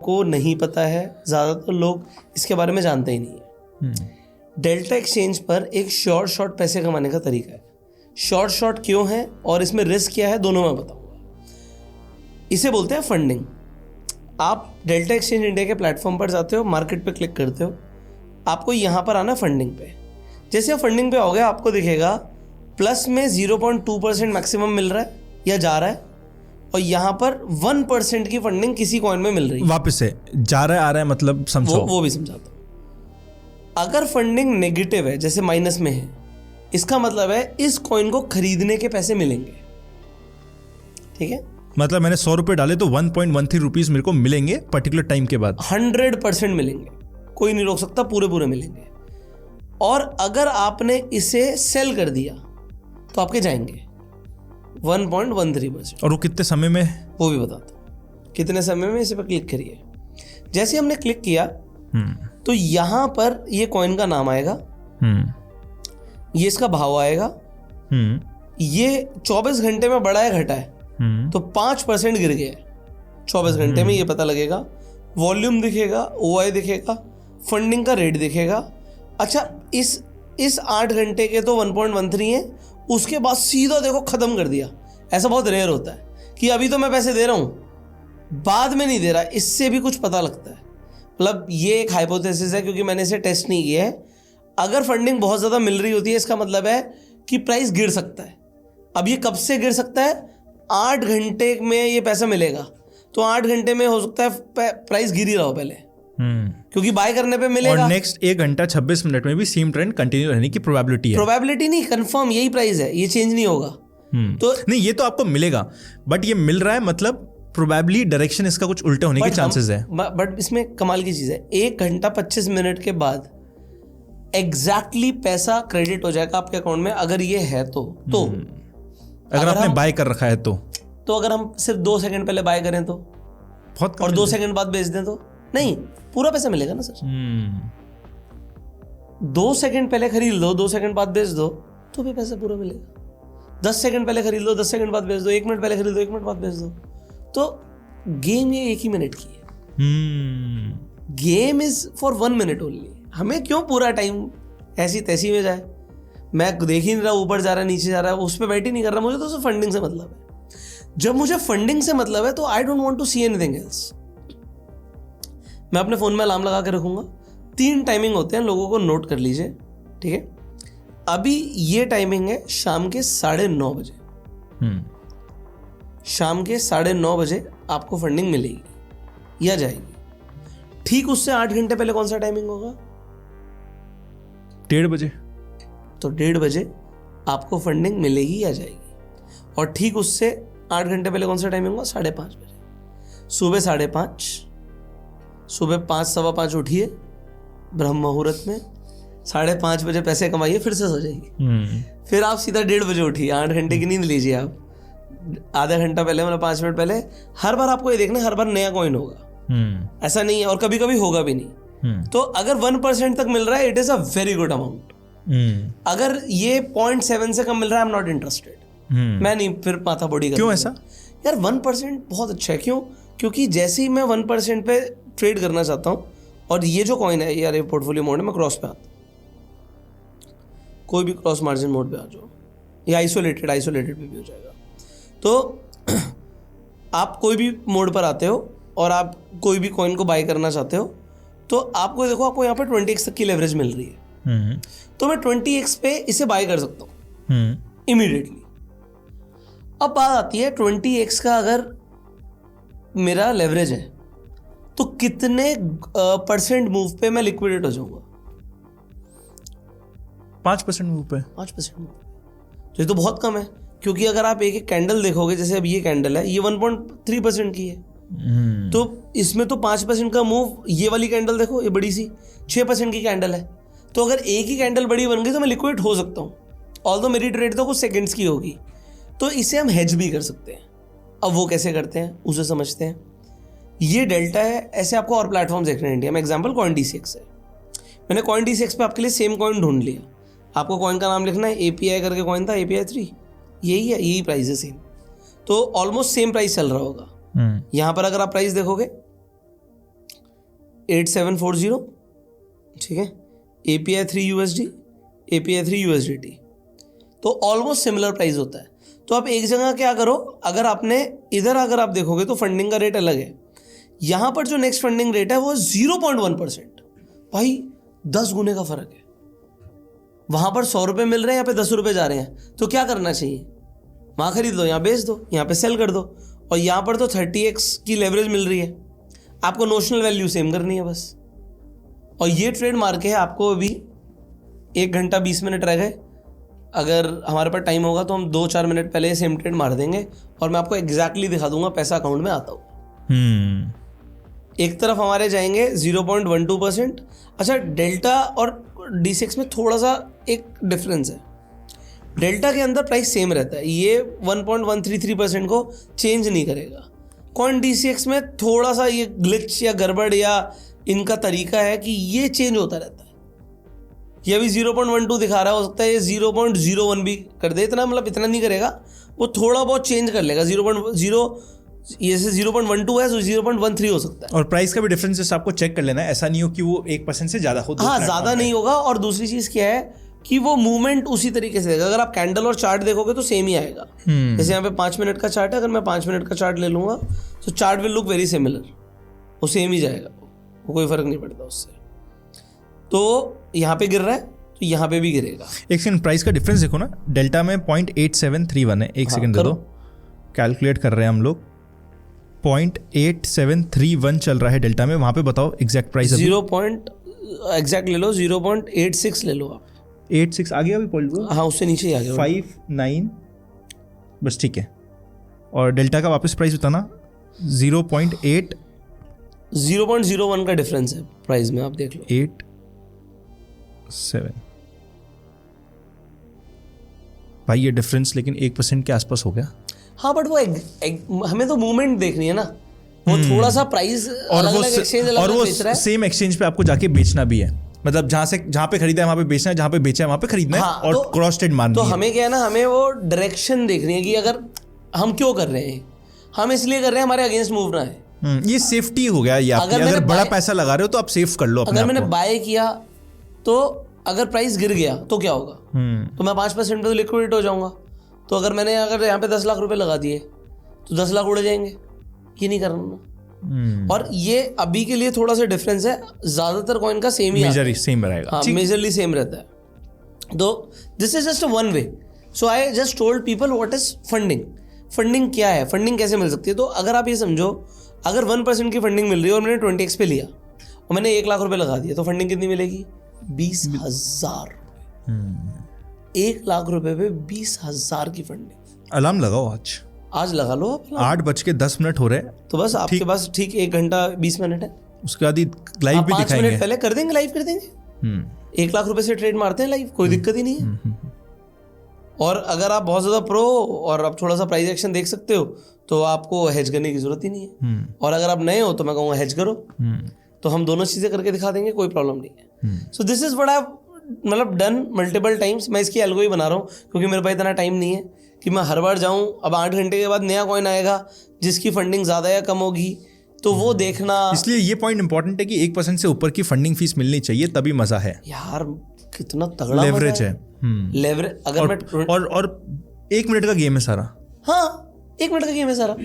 को नहीं पता है, ज़्यादातर लोग इसके बारे में जानते ही नहीं है। डेल्टा एक्सचेंज पर एक शॉर्ट पैसे कमाने का तरीका है। शॉर्ट क्यों है और इसमें रिस्क क्या है, दोनों मैं बताऊंगा। इसे बोलते हैं फंडिंग। आप डेल्टा एक्सचेंज इंडिया के प्लेटफॉर्म पर जाते हो, मार्केट पे क्लिक करते हो, आपको यहाँ पर आना फंडिंग पे। जैसे आप फंडिंग पे हो गए, आपको दिखेगा प्लस में 0.2% मैक्सिमम मिल रहा है या जा रहा है, और यहाँ पर 1% की फंडिंग किसी कॉइन में मिल रही है। वापस से जा रहा है आ रहा है, मतलब समझो। वो भी समझाता हूँ। अगर फंडिंग नेगेटिव है, जैसे माइनस में है, इसका मतलब है इस कॉइन को खरीदने के पैसे मिलेंगे। ठीक है, मतलब मैंने 100 रुपए डाले तो 1.13 रुपीज मेरे को मिलेंगे पर्टिकुलर टाइम के बाद। 100% मिलेंगे, कोई नहीं रोक सकता, पूरे मिलेंगे। और अगर आपने इसे सेल कर दिया तो आपके जाएंगे 1.13%। और वो कितने समय में, वो भी बताता हूं कितने समय में। इसे पर क्लिक करिए। जैसे हमने क्लिक किया तो यहां पर ये कॉइन का नाम आएगा, ये इसका भाव आएगा, ये 24 घंटे में बढ़ा है घटा है, तो 5% गिर गया है 24 घंटे में, ये पता लगेगा। वॉल्यूम दिखेगा, OI दिखेगा, फंडिंग का रेट दिखेगा। अच्छा, इस 8 घंटे के तो 1.13 है, उसके बाद सीधा देखो खत्म कर दिया। ऐसा बहुत रेयर होता है कि अभी तो मैं पैसे दे रहा हूं, बाद में नहीं दे रहा। इससे भी कुछ पता लगता है। मतलब ये एक हाइपोथेसिस है, क्योंकि मैंने इसे टेस्ट नहीं किया है। अगर फंडिंग बहुत ज़्यादा मिल रही होती है, इसका मतलब है कि प्राइस गिर सकता है। अब ये कब से गिर सकता है? 8 घंटे में ये पैसा मिलेगा, तो 8 घंटे में हो सकता है प्राइस गिर ही रहा हो पहले, क्योंकि बाय करने पे मिलेगा। और नेक्स्ट 1 घंटा 26 मिनट में भी सेम ट्रेंड कंटिन्यू रहने की प्रोबेबिलिटी है। प्रोबेबिलिटी नहीं, कंफर्म यही प्राइस है, ये चेंज नहीं होगा। तो नहीं, ये तो आपको मिलेगा, बट ये मिल रहा है मतलब प्रोबेबली डायरेक्शन इसका कुछ उल्टे होने के चांसेस है। बट इसमें कमाल की चीज है, 1 घंटा 25 मिनट के बाद एग्जैक्टली पैसा क्रेडिट हो जाएगा आपके अकाउंट में, अगर ये है तो अगर आपने बाय कर रखा है तो अगर हम सिर्फ 2 सेकंड पहले बाय करें तो बहुत, और 2 सेकंड बाद बेच दें तो नहीं, पूरा पैसा मिलेगा ना सर। 2 सेकंड पहले खरीद लो, 2 सेकंड बाद बेच दो, तो भी पैसा पूरा मिलेगा। 10 सेकंड पहले खरीद लो, 10 सेकंड बाद बेच दो, 1 मिनट पहले खरीद लो, 1 मिनट बाद बेच दो, तो गेम ये 1 ही मिनट की है। Game is for 1 minute only. हमें क्यों पूरा टाइम ऐसी तैसी में जाए? मैं देख ही नहीं रहा, ऊपर जा रहा है नीचे जा रहा है, उस पर बैठ ही नहीं कर रहा। मुझे तो सिर्फ फंडिंग से मतलब है। जब मुझे फंडिंग से मतलब है तो I don't want to see anything else. मैं अपने फोन में अलार्म लगा के रखूंगा। 3 टाइमिंग होते हैं, लोगों को नोट कर लीजिए, ठीक है। अभी ये टाइमिंग है शाम के 9:30 बजे। शाम के 9:30 बजे आपको फंडिंग मिलेगी या जाएगी। ठीक उससे 8 घंटे पहले कौन सा टाइमिंग होगा? 1:30 बजे। तो 1:30 बजे आपको फंडिंग मिलेगी या जाएगी। और ठीक उससे 8 घंटे पहले कौन सा टाइमिंग होगा? 5:30 बजे। सुबह 5:30, सुबह 5, 5:15 उठिए ब्रह्म मुहूर्त में, 5:30 बजे पैसे कमाइए, फिर से सो जाइए। फिर आप सीधा 1:30 बजे उठिए, 8 घंटे की नींद लीजिए आप। आधा घंटा पहले, मतलब 5 मिनट पहले। हर बार आपको ये देखना, हर बार नया कॉइन होगा, ऐसा नहीं है, और कभी कभी होगा भी नहीं। तो अगर 1% तक मिल रहा है, it is a very good amount. अगर ये 0.7 से कम मिल रहा है, आई एम नॉट इंटरेस्टेड। मैं नहीं फिर माथा बॉडी। क्यों ऐसा? यार 1% बहुत अच्छा है। क्यों? क्योंकि जैसे ही मैं 1% पे ट्रेड करना चाहता हूँ, और ये जो कॉइन है यार, ये पोर्टफोलियो मोड है, मैं क्रॉस पे आता हूँ, कोई भी क्रॉस मार्जिन मोड पे आ जाओ, या आइसोलेटेड पे भी हो जाएगा। तो आप कोई भी मोड पर आते हो और आप कोई भी कॉइन को बाय करना चाहते हो, तो आपको देखो, आपको यहाँ पे 20x तक की लेवरेज मिल रही है। तो मैं 20x पे इसे बाय कर सकता हूँ इमीडिएटली। अब बात आती है 20x का अगर मेरा लेवरेज है तो कितने परसेंट मूव पे मैं लिक्विडेट हो जाऊंगा? 5% मूव पे। 5% मूव, तो ये तो बहुत कम है। क्योंकि अगर आप एक कैंडल देखोगे, जैसे अब ये कैंडल है, ये 1.3% की है, तो इसमें तो 5% का मूव। ये वाली कैंडल देखो, ये बड़ी सी 6% की कैंडल है। तो अगर एक ही कैंडल बड़ी बन गई तो मैं लिक्विडेट हो सकता हूँ, ऑल्दो मेरी ट्रेड तो कुछ सेकंड्स की होगी। तो इसे हम हेज भी कर सकते हैं। अब वो कैसे करते हैं उसे समझते हैं। ये डेल्टा है, ऐसे आपको और प्लेटफॉर्म देखने हैं इंडिया में। एग्जांपल CoinDCX है। मैंने CoinDCX पे आपके लिए सेम कॉइन ढूंढ लिया। आपको कॉइन का नाम लिखना है, API करके कॉइन था, API 3, यही है, यही प्राइस है सेम। तो ऑलमोस्ट सेम प्राइस चल रहा होगा। यहाँ पर अगर आप प्राइस देखोगे 0.8740, ठीक है, API 3 USD, API 3 USDT, तो ऑलमोस्ट सिमिलर प्राइस होता है। तो आप एक जगह क्या करो, अगर आपने इधर अगर आप देखोगे तो फंडिंग का रेट अलग है, यहाँ पर जो नेक्स्ट फंडिंग रेट है वो 0.1%। भाई 10 गुने का फर्क है। वहाँ पर 100 रुपये मिल रहे हैं, यहाँ पे 10 रुपये जा रहे हैं, तो क्या करना चाहिए? वहाँ खरीद लो, यहाँ बेच दो, यहाँ पे सेल कर दो। और यहाँ पर तो 30x की लेवरेज मिल रही है, आपको नोशनल वैल्यू सेम करनी है बस। और ये ट्रेड मार के है आपको अभी 1 घंटा 20 मिनट रह गए, अगर हमारे पास टाइम होगा तो हम 2-4 मिनट पहले सेम ट्रेड मार देंगे और मैं आपको एग्जैक्टली दिखा दूंगा पैसा अकाउंट में आता हुआ। एक तरफ हमारे जाएंगे 0.12%। अच्छा, डेल्टा और D6 में थोड़ा सा एक डिफरेंस है। डेल्टा के अंदर प्राइस सेम रहता है, ये 1.133% को चेंज नहीं करेगा। कॉइन DCX में थोड़ा सा ये ग्लिच या गड़बड़ या इनका तरीका है कि ये चेंज होता रहता है। ये अभी 0.12 दिखा रहा है, हो सकता है ये 0.01 भी कर दे, इतना मतलब इतना नहीं करेगा, वो थोड़ा बहुत चेंज कर लेगा। 0.0 ये से 0.12 है तो 0.13 हो सकता है। और प्राइस का भी डिफरेंस आपको चेक कर लेना है, ऐसा नहीं हो कि वो 1% से ज़्यादा हो। हाँ, ज़्यादा नहीं होगा। और दूसरी चीज़ क्या है कि वो मूवमेंट उसी तरीके से देगा। अगर आप कैंडल और चार्ट देखोगे तो सेम ही आएगा। जैसे यहाँ पे 5 मिनट का चार्ट है, अगर मैं 5 मिनट का चार्ट ले लूँगा तो chart will look very similar, वो सेम ही जाएगा, वो कोई फर्क नहीं पड़ता उससे। तो यहाँ पे गिर रहा है तो यहाँ पे भी गिरेगा। एक सेकंड, प्राइस का डिफरेंस देखो ना, डेल्टा में 0.8731 है। एक सेकंड दे दो, कैलकुलेट कर रहे हैं हम लोग। 0.8731 चल रहा है डेल्टा में, वहाँ पे बताओ एग्जैक्ट प्राइस। 0. एग्जैक्ट ले लो, 0.86 ले लो आप। 86 आ गया अभी पॉइंट? हाँ, उससे नीचे ही आ गया। 59 बस, ठीक है। और डेल्टा का वापस प्राइस बताना। 0.8 0.01 का डिफरेंस है प्राइस में, आप देख लो। 87 भाई, ये डिफरेंस लेकिन 1% के आसपास हो गया। हाँ, बट वो हमें तो मूवमेंट देखनी है ना, वो थोड़ा सा प्राइस अलग-अलग एक्सचेंज अलग बेच रहा है। सेम एक्सचेंज पे आपको जाके बेचना भी है, मतलब जहाँ पे खरीदा है वहाँ पे बेचना है, जहाँ पे बेचा है वहाँ पे खरीदना है। हाँ, और क्रॉस ट्रेड मारनी है। तो हमें क्या है ना, हमें वो डायरेक्शन देखनी है कि अगर हम क्यों कर रहे हैं, हम इसलिए कर रहे हैं हमारे अगेंस्ट मूव ना है। ये सेफ्टी हो गया। ये अगर बड़ा पैसा लगा रहे हो तो आप सेफ कर लो अपने। अगर मैंने बाय किया तो अगर प्राइस गिर गया तो क्या होगा? तो मैं 5% पे तो लिक्विडेट हो जाऊंगा। तो अगर मैंने अगर यहाँ पे 10 लाख रुपए लगा दिए तो 10 लाख उड़ जाएंगे, ये नहीं करना। और ये अभी के लिए थोड़ा सा डिफरेंस है, ज्यादातर कॉइन का सेम ही सेम रहेगा। हाँ, मेजरली सेम रहता है। तो this is just one way. So I just told people what is funding. Funding क्या है, फंडिंग कैसे मिल सकती है। तो अगर आप ये समझो, अगर 1% की फंडिंग मिल रही है और मैंने 20x पे लिया और मैंने 1 लाख रुपए लगा दिया, तो फंडिंग कितनी मिलेगी? 20,000। 1 लाख रुपए पे 20,000 की फंडिंग। अलार्म लगाओ, आज लगा लो आप। 8:10 हो रहे हैं, तो बस आपके पास ठीक 1 घंटा 20 मिनट है। उसके बाद लाइव भी दिखाएंगे। 5 मिनट पहले कर देंगे, लाइव कर देंगे। 1 लाख रुपए से ट्रेड मारते हैं लाइव, कोई दिक्कत ही नहीं है। और अगर आप बहुत ज़्यादा प्रो हो और आप थोड़ा सा प्राइस एक्शन देख सकते हो तो आपको हेज करने की जरूरत ही नहीं है। और अगर आप नए हो तो मैं कहूँगा हेज करो, तो हम दोनों चीज़ें करके दिखा देंगे, कोई प्रॉब्लम नहीं है। So this is what I मतलब डन मल्टीपल टाइम्स। मैं इसकी एल्गो ही बना रहा हूँ क्योंकि मेरे पास इतना टाइम नहीं है कि मैं हर बार जाऊँ। अब 8 घंटे के बाद नया कॉइन आएगा जिसकी फंडिंग ज़्यादा या कम होगी, तो वो देखना। इसलिए ये पॉइंट इंपॉर्टेंट है कि 1% से ऊपर की फंडिंग फीस मिलनी चाहिए, तभी मजा है यार। कितना तगड़ा लेवरेज है। लेवरेज अगर और 1 मिनट का गेम है सारा। हाँ, 1 मिनट का गेम है सारा।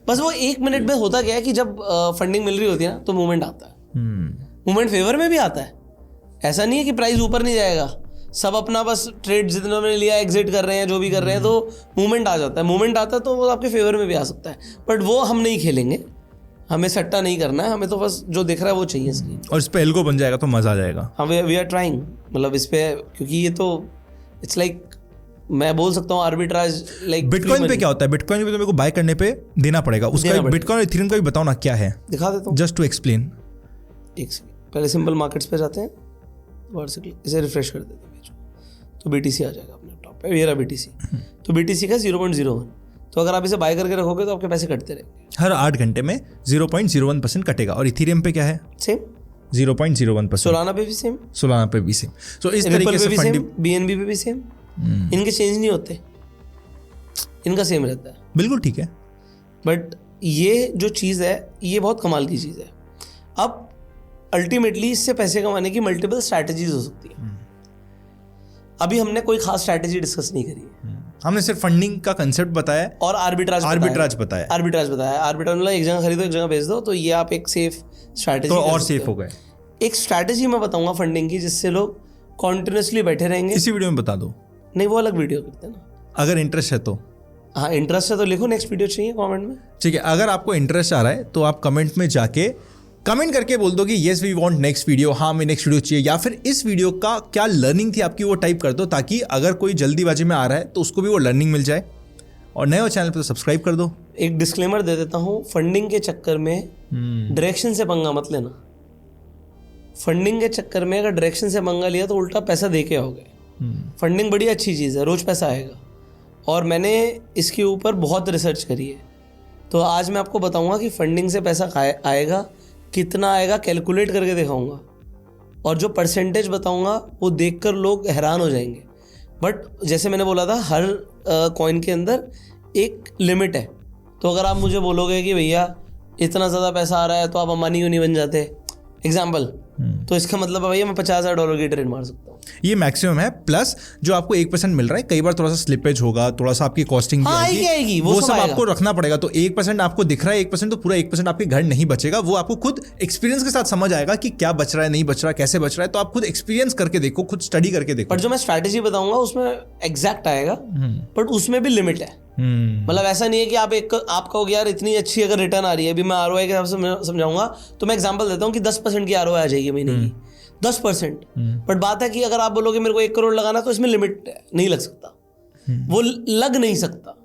बस वो 1 मिनट में होता क्या है कि जब फंडिंग मिल रही होती है ना तो मूवमेंट आता है। मूवमेंट फेवर में भी आता है। ऐसा नहीं है कि प्राइस ऊपर नहीं जाएगा, सब अपना बस ट्रेड जितने ने लिया एग्जिट कर रहे हैं, जो भी कर रहे हैं, तो मूवमेंट आ जाता है। मूवमेंट आता है तो वो आपके फेवर में भी आ सकता है, बट वो हम नहीं खेलेंगे। हमें सट्टा नहीं करना है, हमें तो बस जो दिख रहा है वो चाहिए इसकी। और इस पे एल्गो बन जाएगा तो मजा आ जाएगा। हाँ, वी आर ट्राइंग, मतलब इस पे, क्योंकि ये तो इट्स लाइक मैं बोल सकता हूँ आर्बिट्राज लाइक। बिटकॉइन पे क्या होता है? बिटकॉइन पे तो मेरे को बाय करने पे देना पड़ेगा उसका। बिटकॉइन और इथेरियम का भी बताओ ना क्या है, दिखा देता हूँ जस्ट टू एक्सप्लेन। एक सेकंड, पहले सिंपल मार्केट्स पे जाते हैं, इसे रिफ्रेश कर देते हैं तो BTC आ जाएगा अपने टॉप पे। ये रहा BTC। तो BTC का 0.01। तो अगर आप इसे बाय करके रखोगे तो आपके पैसे कटते रहेंगे। हर 8 घंटे में 0.01% कटेगा। और इथेरियम पे क्या है? सेम 0.01%। सोलाना पे भी सेम। सोलाना पे भी सेम। तो इस तरीके से फंडिंग BNB पे भी सेम। इनके चेंज नहीं होते, इनका सेम रहता है। बिल्कुल ठीक है। बट ये जो चीज़ है ये बहुत कमाल की चीज़ है। अब अल्टीमेटली इससे पैसे कमाने की मल्टीपल स्ट्रैटेजीज हो सकती है। अभी हमने कोई खास स्ट्रैटेजी डिस्कस नहीं करी है, हमने सिर्फ फंडिंग का कंसेप्ट बताया और आर्बिट्राज बताया। आर्बिट्राज मतलब एक जगह खरीदो एक जगह बेच दो, तो ये आप एक सेफ स्ट्रैटेजी तो और सेफ हो गए। एक स्ट्रैटेजी मैं बताऊंगा फंडिंग की, जिससे लोग कॉन्टिन्यूसली बैठे रहेंगे। इसी वीडियो में बता दो, नहीं वो अलग वीडियो करते हैं ना, अगर इंटरेस्ट है तो। हाँ इंटरेस्ट है तो लिखो नेक्स्ट वीडियो चाहिए कमेंट में। ठीक है, अगर आपको इंटरेस्ट आ रहा है तो आप कमेंट में जाके कमेंट करके बोल दो कि yes we want next video, हाँ हमें नेक्स्ट वीडियो चाहिए, या फिर इस वीडियो का क्या लर्निंग थी आपकी वो टाइप कर दो, ताकि अगर कोई जल्दीबाजी में आ रहा है तो उसको भी वो लर्निंग मिल जाए। और नए हो चैनल पे तो सब्सक्राइब कर दो। एक डिस्क्लेमर दे देता हूँ, फंडिंग के चक्कर में डायरेक्शन से पंगा मत लेना। फंडिंग के चक्कर में अगर डायरेक्शन से पंगा लिया तो उल्टा पैसा दे के आओगे। फंडिंग बड़ी अच्छी चीज़ है, रोज पैसा आएगा, और मैंने इसके ऊपर बहुत रिसर्च करी है। तो आज मैं आपको बताऊंगा कि फंडिंग से पैसा आएगा, कितना आएगा, कैलकुलेट करके दिखाऊंगा, और जो परसेंटेज बताऊंगा वो देखकर लोग हैरान हो जाएंगे। बट जैसे मैंने बोला था, हर कॉइन के अंदर एक लिमिट है। तो अगर आप मुझे बोलोगे कि भैया इतना ज़्यादा पैसा आ रहा है तो आप अंबानी क्यों नहीं बन जाते, एग्जाम्पल, तो इसका मतलब है भैया मैं $50,000 की ट्रेड मार सकता हूँ। ये मैक्सिमम है, प्लस जो आपको 1% मिल रहा है, कई बार थोड़ा सा स्लिपेज होगा, थोड़ा सा आपकी कॉस्टिंग आएगी, वो सब आपको रखना पड़ेगा। तो 1% आपको दिख रहा है, 1% तो पूरा 1% आपके घर नहीं बचेगा। वो आपको खुद एक्सपीरियंस के साथ समझ आएगा कि क्या बच रहा है, नहीं बच रहा है, कैसे बच रहा है। तो आप खुद एक्सपीरियंस करके देखो, खुद स्टडी करके देखो। पर जो मैं स्ट्रैटेजी बताऊंगा उसमें एग्जैक्ट आएगा, बट उसमें भी लिमिट है। मतलब ऐसा नहीं है कि आप कहोगे यार इतनी अच्छी अगर रिटर्न आ रही है। अभी मैं आरओआई के हिसाब से समझाऊंगा, तो मैं एग्जांपल देता हूँ कि 10% की आरओआई आ जाएगी महीने की, 10%। बट बात है कि अगर आप बोलोगे मेरे को 1 करोड़ लगाना, तो इसमें लिमिट नहीं लग सकता, वो लग नहीं सकता।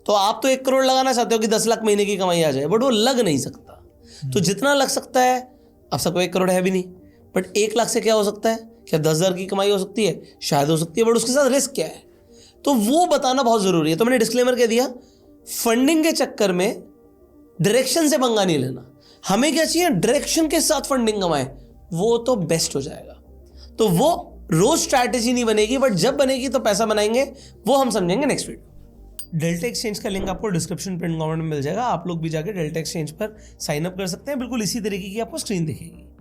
तो आप तो 1 करोड़ लगाना चाहते हो कि 10 लाख महीने की कमाई आ जाए, बट वो लग नहीं सकता। तो जितना लग सकता है, अब सबको 1 करोड़ है भी नहीं, बट 1 लाख से क्या हो सकता है, क्या 10,000 की कमाई हो सकती है, शायद हो सकती है, बट उसके साथ रिस्क क्या है, तो वो बताना बहुत जरूरी है। तो मैंने डिस्क्लेमर कह दिया, फंडिंग के चक्कर में डायरेक्शन से पंगा नहीं लेना। हमें क्या चाहिए, डायरेक्शन के साथ फंडिंग कमाए, वो तो बेस्ट हो जाएगा। तो वो रोज स्ट्रैटेजी नहीं बनेगी, बट जब बनेगी तो पैसा बनाएंगे, वो हम समझेंगे नेक्स्ट वीडियो। डेल्टा एक्सचेंज का लिंक आपको डिस्क्रिप्शन पिन कमेंट में मिल जाएगा। आप लोग भी जाके डेल्टा एक्सचेंज पर साइन अप कर सकते हैं, बिल्कुल इसी तरीके की आपको स्क्रीन दिखेगी।